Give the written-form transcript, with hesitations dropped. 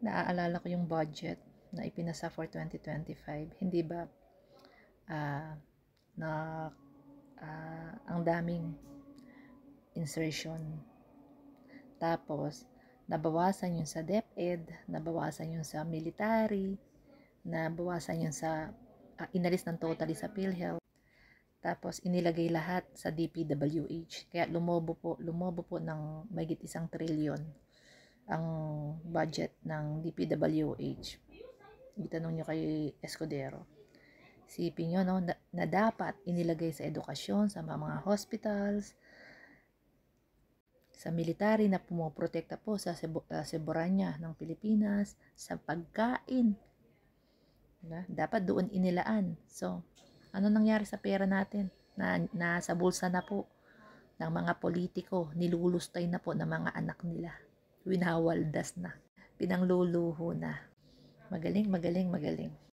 Naaalala ko yung budget na ipinasa for 2025. Hindi ba ah, na ang daming insertion. Tapos, nabawasan yun sa DepEd, nabawasan yun sa military, nabawasan yun sa, inalis ng totally sa PhilHealth. Tapos, inilagay lahat sa DPWH. Kaya lumobo po ng mahigit 1 trilyon ang budget ng DPWH. Itanong nyo kay Escudero. Sipin nyo, no, na dapat inilagay sa edukasyon, sa mga hospitals, sa military na pumoprotekta po sa soberanya ng Pilipinas, sa pagkain. Dapat doon inilaan. So, ano nangyari sa pera natin? Nasa bulsa na po ng mga politiko, nilulustay na po ng mga anak nila. Winawaldas na. Pinangluluho na. Magaling, magaling, magaling.